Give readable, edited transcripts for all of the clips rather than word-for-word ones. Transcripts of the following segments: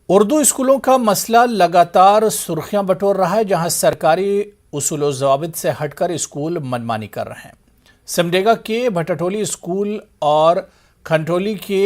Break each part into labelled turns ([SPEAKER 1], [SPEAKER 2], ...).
[SPEAKER 1] उर्दू स्कूलों का मसला लगातार सुर्खियां बटोर रहा है, जहां सरकारी उसूल ज़वाबित से हटकर स्कूल मनमानी कर रहे हैं। सिमडेगा के भटटोली स्कूल और खंटोली के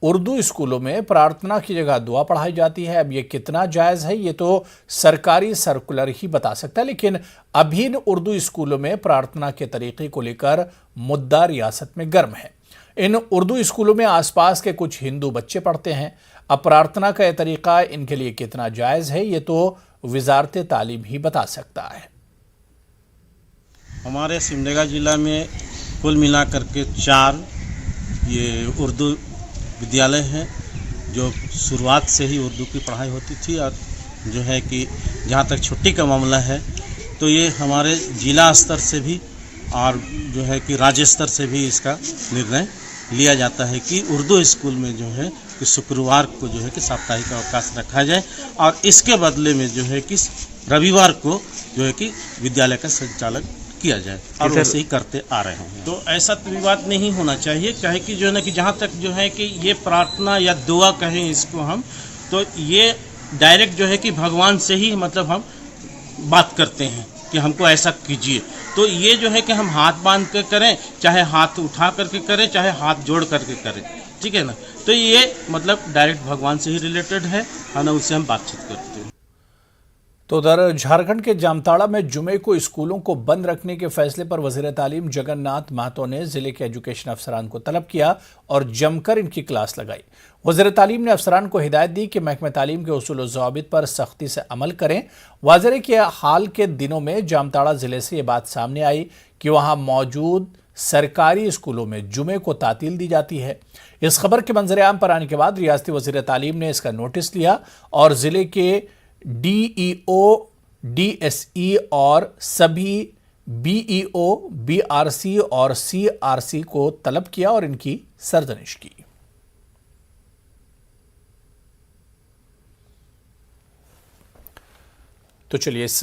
[SPEAKER 1] उर्दू स्कूलों में प्रार्थना की जगह दुआ पढ़ाई जाती है। अब ये कितना जायज़ है, ये तो सरकारी सर्कुलर ही बता सकता है, लेकिन अभी इन उर्दू स्कूलों में प्रार्थना के तरीके को लेकर मुद्दा रियासत में गर्म है। इन उर्दू स्कूलों में आसपास के कुछ हिंदू बच्चे पढ़ते हैं। अब प्रार्थना का यह तरीका इनके लिए कितना जायज़ है, ये तो वजारत तालीम ही बता सकता है।
[SPEAKER 2] हमारे सिमडेगा ज़िला में कुल मिलाकर के 4 ये उर्दू विद्यालय हैं, जो शुरुआत से ही उर्दू की पढ़ाई होती थी। और जो है कि जहाँ तक छुट्टी का मामला है, तो ये हमारे ज़िला स्तर से भी और जो है कि राज्य स्तर से भी इसका निर्णय लिया जाता है कि उर्दू स्कूल में जो है कि शुक्रवार को जो है कि साप्ताहिक अवकाश रखा जाए, और इसके बदले में जो है कि रविवार को जो है कि विद्यालय का संचालन किया जाए, और वैसे ही करते आ रहे हैं। तो ऐसा विवाद नहीं होना चाहिए, कहे कि जो है ना कि जहाँ तक जो है कि ये प्रार्थना या दुआ कहें इसको हम, तो ये डायरेक्ट जो है कि भगवान से ही मतलब हम बात करते हैं कि हमको ऐसा कीजिए। तो ये जो है कि हम हाथ बांध के करें, चाहे हाथ उठा करके करें, चाहे हाथ जोड़ करके करें, ठीक है ना। तो ये मतलब डायरेक्ट भगवान से ही रिलेटेड है ना, उससे हम बातचीत करते हैं।
[SPEAKER 1] तो उधर झारखंड के जामताड़ा में जुमे को स्कूलों को बंद रखने के फैसले पर वजीर तालीम जगन्नाथ महतो ने जिले के एजुकेशन अफसरान को तलब किया और जमकर इनकी क्लास लगाई। वजीर तालीम ने अफसरान को हिदायत दी कि महकमा तालीम के उसूल ज़वाबित पर सख्ती से अमल करें। वाज़ेह कि हाल के दिनों में जामताड़ा जिले से ये बात सामने आई कि वहां मौजूद सरकारी स्कूलों में जुमे को तातील दी जाती है। इस खबर के मंजर-ए-आम पर आने के बाद रियासती वजीर तालीम ने इसका नोटिस लिया और जिले के DEO, DSE और सभी BEO, BRC और CRC को तलब किया और इनकी सरजनिश की। तो चलिए इस